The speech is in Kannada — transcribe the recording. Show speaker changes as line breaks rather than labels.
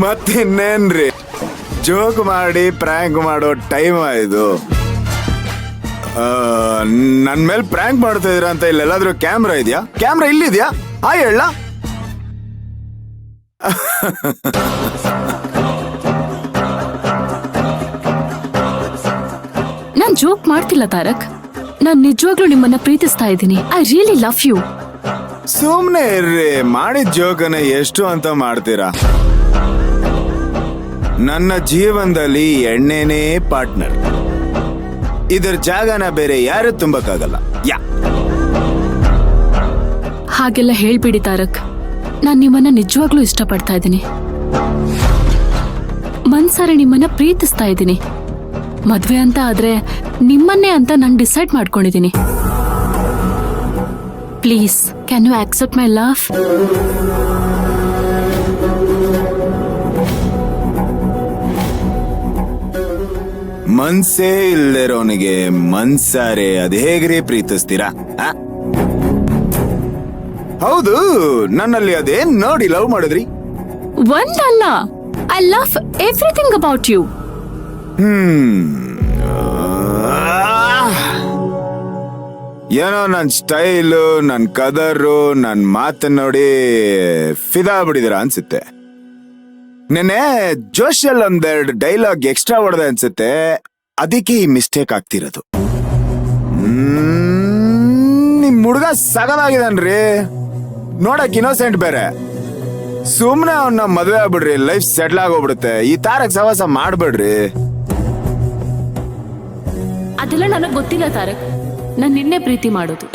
ಮತ್ತಿನ್ನೇನ್ರಿ, ಜೋಕ್ ಮಾಡಿ ಪ್ರ್ಯಾಂಕ್ ಮಾಡೋ ಟೈಮ್ ಇದು. ನನ್ ಮೇಲೆ ಪ್ರ್ಯಾಂಕ್ ಮಾಡ್ತಾ ಇದೀರ ಅಂತ ಇಲ್ಲೆಲ್ಲಾದ್ರೂ ಕ್ಯಾಮ್ರಾ ಇದೆಯಾ? ಕ್ಯಾಮ್ರಾ ಇಲ್ಲಿದ್ಯಾ? ಹೇಳ.
ನಾನ್ ಜೋಕ್ ಮಾಡ್ತಿಲ್ಲ ತಾರಕ್. ನಾನ್ ನಿಜವಾಗ್ಲೂ ನಿಮ್ಮನ್ನ ಪ್ರೀತಿಸ್ತಾ ಇದ್ದೀನಿ. I really love you.
ಸುಮ್ನೆ ಇರ್ರಿ, ಮಾಡಿದ ಜೋಕನ್ನ ಎಷ್ಟು ಅಂತ ಮಾಡ್ತೀರಾ? ನನ್ನ ಜೀವನದಲ್ಲಿ ಎಣ್ಣೆನೇ ಪಾರ್ಟ್ನರ್. ಇದರ ಜಾಗನ ಬೇರೆ ಯಾರು ತುಂಬಕ್ಕಾಗಲ್ಲ.
ಹಾಗೆಲ್ಲ ಹೇಳ್ಬಿಡಿ ತಾರಕ್. ನಾನ್ ನಿಮ್ಮನ್ನ ನಿಜವಾಗ್ಲೂ ಇಷ್ಟಪಡ್ತಾ ಇದ್ದೀನಿ. ಮನ್ಸಾರೆ ನಿಮ್ಮನ್ನ ಪ್ರೀತಿಸ್ತಾ ಇದ್ದೀನಿ. ಮದ್ವೆ ಅಂತ ಆದ್ರೆ ನಿಮ್ಮನ್ನೇ ಅಂತ ನಾನು ಡಿಸೈಡ್ ಮಾಡ್ಕೊಂಡಿದ್ದೀನಿ. Please, can you accept my love?
ಮನ್ಸೇ ಇಲ್ದಿರೋನಿಗೆ ಮನ್ಸಾರೆ ಅದ್ ಹೇಗ್ರಿ ಪ್ರೀತಿಸ್ತೀರಾ? ಹೌದು, ನನ್ನಲ್ಲಿ ಅದೇನ್ ನೋಡಿ ಲವ್ ಮಾಡಿದ್ರಿ?
ಒಂದಲ್ಲ, I love everything about you.
ಏನೋ ನನ್ ಸ್ಟೈಲು, ನನ್ ಕದರು, ನನ್ ಮಾತನ್ನ ನೋಡಿ ಫಿದಾ ಬಿಡಿದಿರ ಅನ್ಸುತ್ತೆ. ನೆನ್ನೆ ಜೋಶಲ್ ಒಂದೆರಡು ಡೈಲಾಗ್ ಎಕ್ಸ್ಟ್ರಾ ಹೊಡೆದೆ ಅನ್ಸುತ್ತೆ. ಅದಕ್ಕೆ ಈ ಮಿಸ್ಟೇಕ್ ಆಗ್ತಿರೋದು. ನಿಮ್ ಹುಡುಗ ಸಗದಾಗಿದನ್ರಿ, ನೋಡಕ್ ಇನ್ನೋಸೆಂಟ್ ಬೇರೆ. ಸುಮ್ನೆ ಅವನ್ನ ಮದ್ವೆ ಆಗ್ಬಿಡ್ರಿ, ಲೈಫ್ ಸೆಟ್ಲ್ ಆಗೋಗ್ಬಿಡುತ್ತೆ. ಈ ತಾರಕ್ ಸವಾಸ ಮಾಡ್ಬೇಡ್ರಿ.
ಅದೆಲ್ಲ ನನಗ್ ಗೊತ್ತಿಲ್ಲ ತಾರಕ್. ನಾನು ನಿನ್ನೆ ಪ್ರೀತಿ ಮಾಡೋದು.